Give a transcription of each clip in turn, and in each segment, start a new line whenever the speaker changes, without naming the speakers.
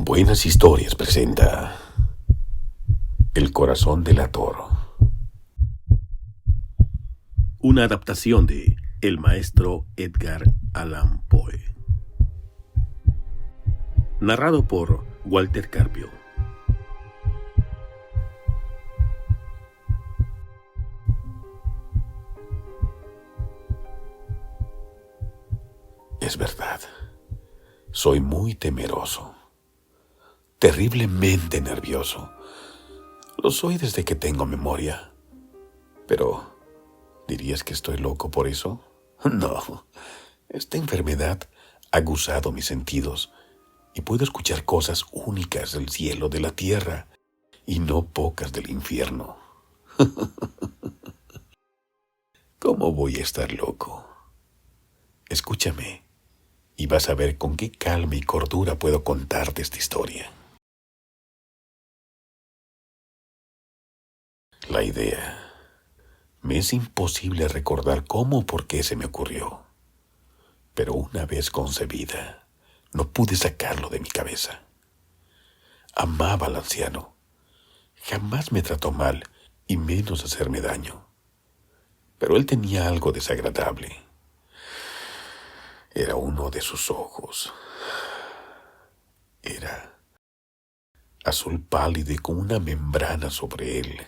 Buenas Historias presenta El corazón del Toro. Una adaptación de el maestro Edgar Allan Poe. Narrado por Walter Carpio. Es verdad, soy muy temeroso. Terriblemente nervioso. Lo soy desde que tengo memoria. Pero, ¿dirías que estoy loco por eso? No. Esta enfermedad ha aguzado mis sentidos y puedo escuchar cosas únicas del cielo, de la tierra, y no pocas del infierno. ¿Cómo voy a estar loco? Escúchame, y vas a ver con qué calma y cordura puedo contarte esta historia. La idea. Me es imposible recordar cómo o por qué se me ocurrió. Pero una vez concebida, no pude sacarlo de mi cabeza. Amaba al anciano. Jamás me trató mal, y menos hacerme daño. Pero él tenía algo desagradable. Era uno de sus ojos. Era azul pálido y con una membrana sobre él.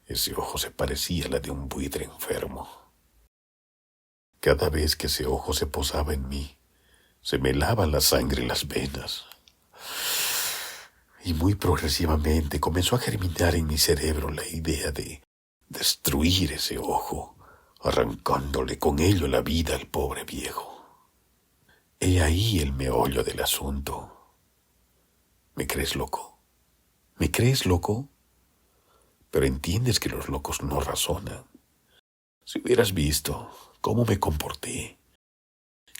Ese ojo se parecía a la de un buitre enfermo. Cada vez que ese ojo se posaba en mí, se me helaba la sangre en las venas. Y muy progresivamente comenzó a germinar en mi cerebro la idea de destruir ese ojo, arrancándole con ello la vida al pobre viejo. He ahí el meollo del asunto. ¿Me crees loco? ¿Me crees loco? Pero entiendes que los locos no razonan. Si hubieras visto cómo me comporté,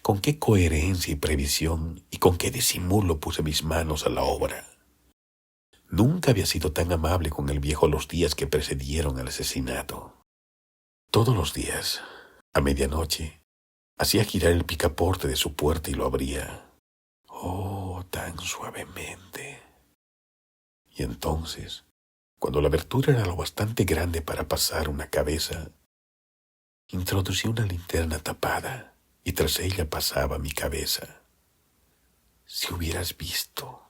con qué coherencia y previsión y con qué disimulo puse mis manos a la obra. Nunca había sido tan amable con el viejo los días que precedieron al asesinato. Todos los días, a medianoche, hacía girar el picaporte de su puerta y lo abría. Oh, tan suavemente. Y entonces, cuando la abertura era lo bastante grande para pasar una cabeza, introducí una linterna tapada y tras ella pasaba mi cabeza. Si hubieras visto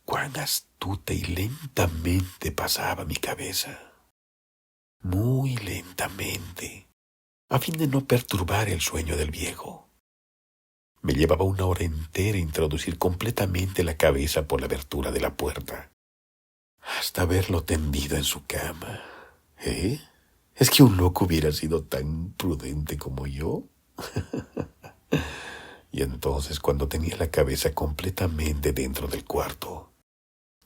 cuán astuta y lentamente pasaba mi cabeza. Muy lentamente, a fin de no perturbar el sueño del viejo. Me llevaba una hora entera introducir completamente la cabeza por la abertura de la puerta, hasta verlo tendido en su cama. ¿Es que un loco hubiera sido tan prudente como yo? Y entonces, cuando tenía la cabeza completamente dentro del cuarto,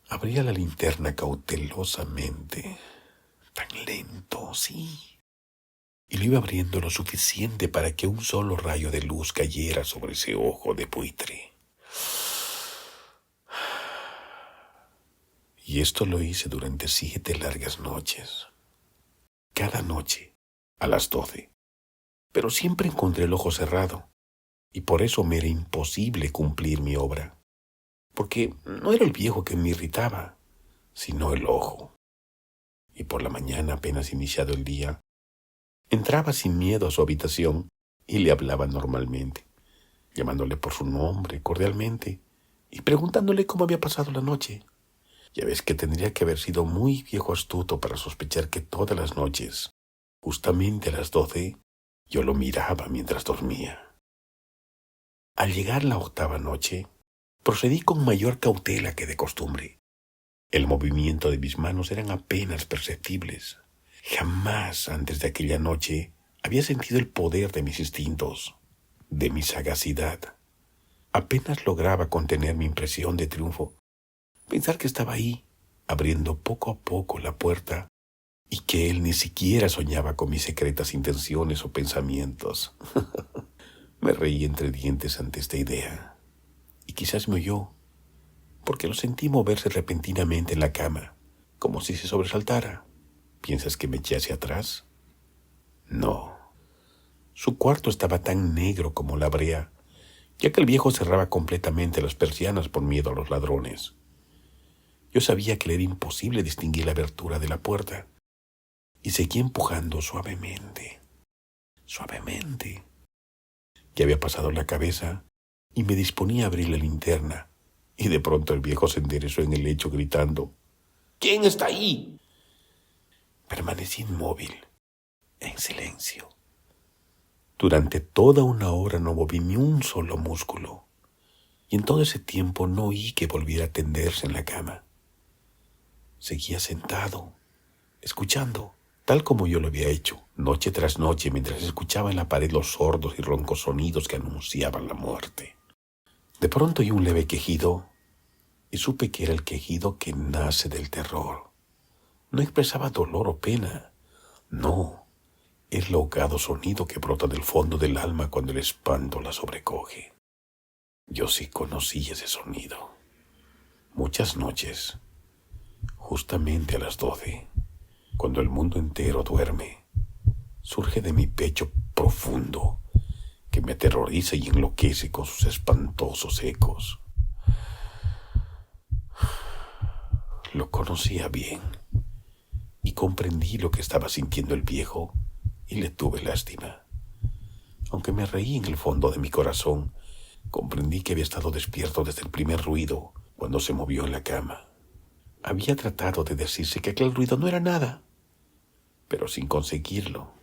abría la linterna cautelosamente, tan lento, sí, y lo iba abriendo lo suficiente para que un solo rayo de luz cayera sobre ese ojo de buitre. Y esto lo hice durante 7 largas noches. Cada noche, a las 12. Pero siempre encontré el ojo cerrado, y por eso me era imposible cumplir mi obra. Porque no era el viejo que me irritaba, sino el ojo. Y por la mañana, apenas iniciado el día, entraba sin miedo a su habitación y le hablaba normalmente, llamándole por su nombre cordialmente y preguntándole cómo había pasado la noche. Ya ves que tendría que haber sido muy viejo astuto para sospechar que todas las noches, justamente a las 12, yo lo miraba mientras dormía. Al llegar la 8ª noche, procedí con mayor cautela que de costumbre. El movimiento de mis manos eran apenas perceptibles. Jamás antes de aquella noche había sentido el poder de mis instintos, de mi sagacidad. Apenas lograba contener mi impresión de triunfo. Pensar que estaba ahí, abriendo poco a poco la puerta, y que él ni siquiera soñaba con mis secretas intenciones o pensamientos. Me reí entre dientes ante esta idea, y quizás me oyó, porque lo sentí moverse repentinamente en la cama, como si se sobresaltara. ¿Piensas que me eché hacia atrás? No. Su cuarto estaba tan negro como la brea, ya que el viejo cerraba completamente las persianas por miedo a los ladrones. Yo sabía que le era imposible distinguir la abertura de la puerta y seguí empujando suavemente, suavemente. Ya había pasado la cabeza y me disponía a abrir la linterna, y de pronto el viejo se enderezó en el lecho gritando: «¿Quién está ahí?». Permanecí inmóvil, en silencio. Durante toda una hora no moví ni un solo músculo, y en todo ese tiempo no oí que volviera a tenderse en la cama. Seguía sentado, escuchando, tal como yo lo había hecho, noche tras noche, mientras escuchaba en la pared los sordos y roncos sonidos que anunciaban la muerte. De pronto oí un leve quejido, y supe que era el quejido que nace del terror. No expresaba dolor o pena, no, es el ahogado sonido que brota del fondo del alma cuando el espanto la sobrecoge. Yo sí conocí ese sonido. Muchas noches, justamente a las 12, cuando el mundo entero duerme, surge de mi pecho profundo, que me aterroriza y enloquece con sus espantosos ecos. Lo conocía bien y comprendí lo que estaba sintiendo el viejo y le tuve lástima. Aunque me reí en el fondo de mi corazón, comprendí que había estado despierto desde el primer ruido cuando se movió en la cama. Había tratado de decirse que aquel ruido no era nada, pero sin conseguirlo.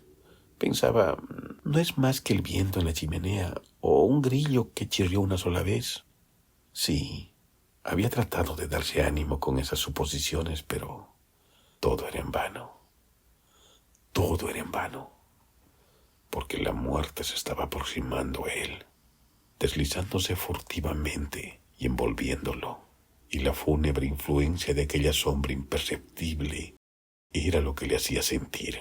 Pensaba, no es más que el viento en la chimenea o un grillo que chirrió una sola vez. Sí, había tratado de darse ánimo con esas suposiciones, pero todo era en vano. Todo era en vano, porque la muerte se estaba aproximando a él, deslizándose furtivamente y envolviéndolo, y la fúnebre influencia de aquella sombra imperceptible era lo que le hacía sentir.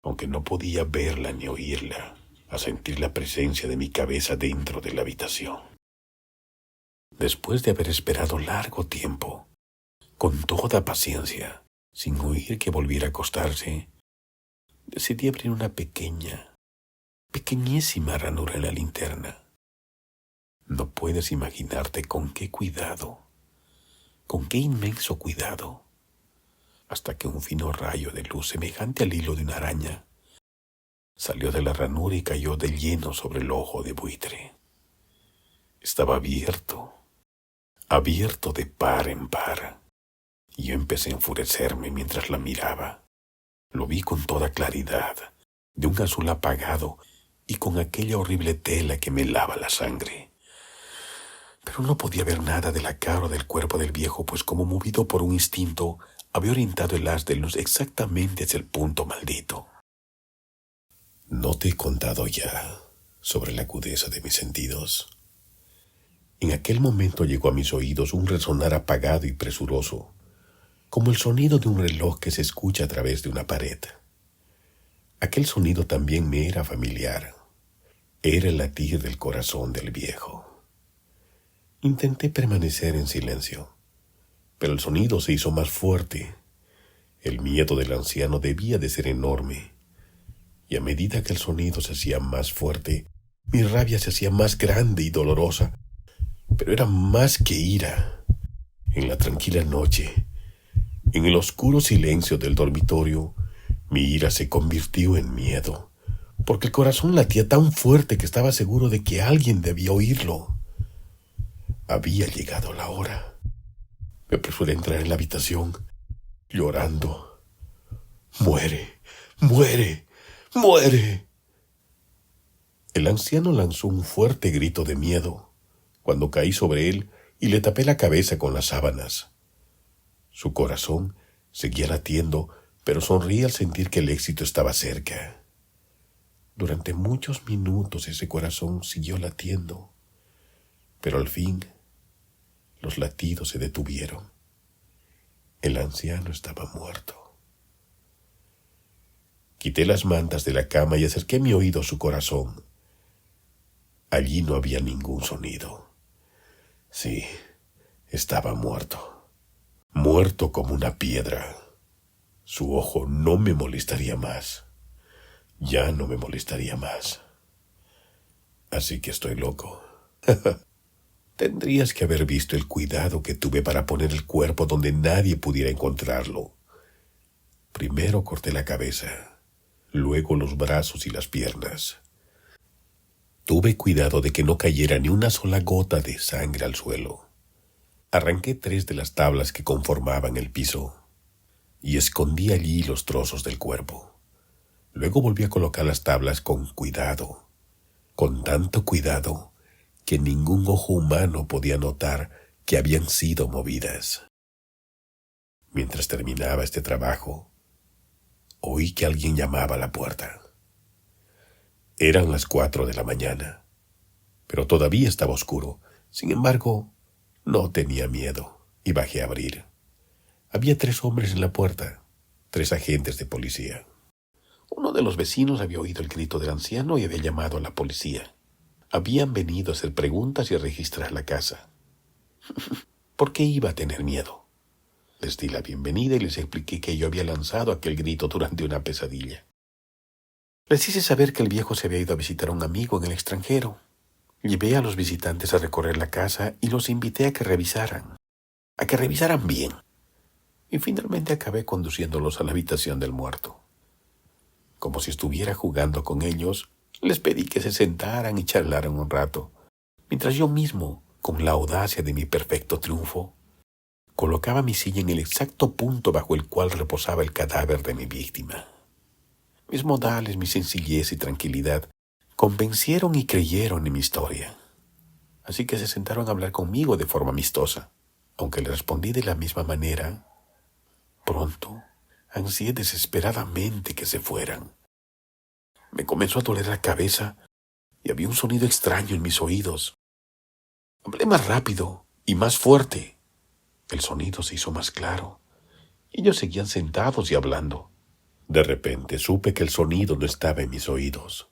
Aunque no podía verla ni oírla, a sentir la presencia de mi cabeza dentro de la habitación. Después de haber esperado largo tiempo, con toda paciencia, sin oír que volviera a acostarse, decidí abrir una pequeñísima ranura en la linterna. No puedes imaginarte con qué cuidado, con qué inmenso cuidado, hasta que un fino rayo de luz semejante al hilo de una araña salió de la ranura y cayó de lleno sobre el ojo de buitre. Estaba abierto de par en par, y yo empecé a enfurecerme mientras la miraba. Lo vi con toda claridad, de un azul apagado y con aquella horrible tela que me lava la sangre. Pero no podía ver nada de la cara o del cuerpo del viejo, pues como movido por un instinto, había orientado el haz de luz exactamente hacia el punto maldito. No te he contado ya sobre la agudeza de mis sentidos. En aquel momento llegó a mis oídos un resonar apagado y presuroso, como el sonido de un reloj que se escucha a través de una pared. Aquel sonido también me era familiar. Era el latir del corazón del viejo. Intenté permanecer en silencio, pero el sonido se hizo más fuerte. El miedo del anciano debía de ser enorme, y a medida que el sonido se hacía más fuerte, mi rabia se hacía más grande y dolorosa, pero era más que ira. En la tranquila noche, en el oscuro silencio del dormitorio, mi ira se convirtió en miedo, porque el corazón latía tan fuerte que estaba seguro de que alguien debía oírlo. Había llegado la hora. Me apresuré a entrar en la habitación, llorando. «¡Muere! ¡Muere! ¡Muere!». El anciano lanzó un fuerte grito de miedo cuando caí sobre él y le tapé la cabeza con las sábanas. Su corazón seguía latiendo, pero sonreía al sentir que el éxito estaba cerca. Durante muchos minutos ese corazón siguió latiendo, pero al fin los latidos se detuvieron. El anciano estaba muerto. Quité las mantas de la cama y acerqué mi oído a su corazón. Allí no había ningún sonido. Sí, estaba muerto. Muerto como una piedra. Su ojo no me molestaría más. Ya no me molestaría más. Así que estoy loco. Tendrías que haber visto el cuidado que tuve para poner el cuerpo donde nadie pudiera encontrarlo. Primero corté la cabeza, luego los brazos y las piernas. Tuve cuidado de que no cayera ni una sola gota de sangre al suelo. Arranqué 3 de las tablas que conformaban el piso y escondí allí los trozos del cuerpo. Luego volví a colocar las tablas con cuidado, con tanto cuidado que ningún ojo humano podía notar que habían sido movidas. Mientras terminaba este trabajo, oí que alguien llamaba a la puerta. Eran las 4 de la mañana, pero todavía estaba oscuro. Sin embargo, no tenía miedo y bajé a abrir. Había 3 hombres en la puerta, 3 agentes de policía. Uno de los vecinos había oído el grito del anciano y había llamado a la policía. Habían venido a hacer preguntas y a registrar la casa. ¿Por qué iba a tener miedo? Les di la bienvenida y les expliqué que yo había lanzado aquel grito durante una pesadilla. Les hice saber que el viejo se había ido a visitar a un amigo en el extranjero. Llevé a los visitantes a recorrer la casa y los invité a que revisaran bien. Y finalmente acabé conduciéndolos a la habitación del muerto. Como si estuviera jugando con ellos, les pedí que se sentaran y charlaran un rato, mientras yo mismo, con la audacia de mi perfecto triunfo, colocaba mi silla en el exacto punto bajo el cual reposaba el cadáver de mi víctima. Mis modales, mi sencillez y tranquilidad convencieron y creyeron en mi historia. Así que se sentaron a hablar conmigo de forma amistosa. Aunque les respondí de la misma manera, pronto ansié desesperadamente que se fueran. Me comenzó a doler la cabeza y había un sonido extraño en mis oídos. Hablé más rápido y más fuerte. El sonido se hizo más claro y ellos seguían sentados y hablando. De repente supe que el sonido no estaba en mis oídos.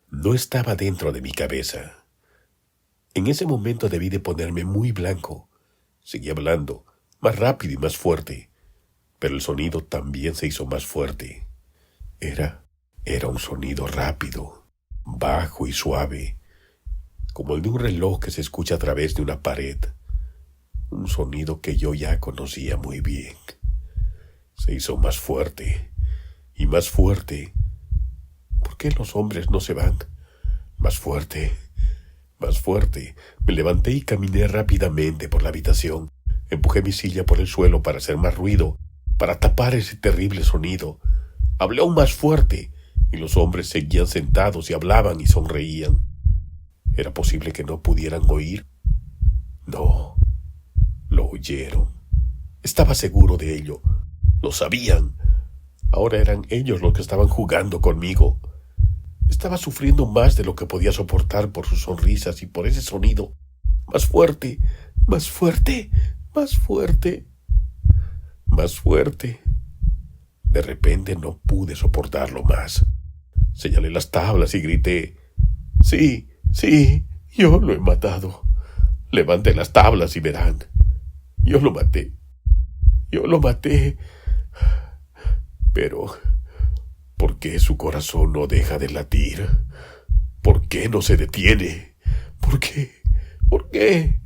No estaba dentro de mi cabeza. En ese momento debí de ponerme muy blanco. Seguí hablando, más rápido y más fuerte, pero el sonido también se hizo más fuerte. Era un sonido rápido, bajo y suave, como el de un reloj que se escucha a través de una pared. Un sonido que yo ya conocía muy bien. Se hizo más fuerte y más fuerte. ¿Por qué los hombres no se van? Más fuerte, más fuerte. Me levanté y caminé rápidamente por la habitación. Empujé mi silla por el suelo para hacer más ruido, para tapar ese terrible sonido. Hablé aún más fuerte y los hombres seguían sentados y hablaban y sonreían. ¿Era posible que no pudieran oír? No, lo oyeron. Estaba seguro de ello. Lo sabían. Ahora eran ellos los que estaban jugando conmigo. Estaba sufriendo más de lo que podía soportar por sus sonrisas y por ese sonido. Más fuerte, más fuerte, más fuerte, más fuerte. De repente no pude soportarlo más. Señalé las tablas y grité: Sí, yo lo he matado. Levanten las tablas y verán. Yo lo maté. Pero, ¿por qué su corazón no deja de latir? ¿Por qué no se detiene? ¿Por qué?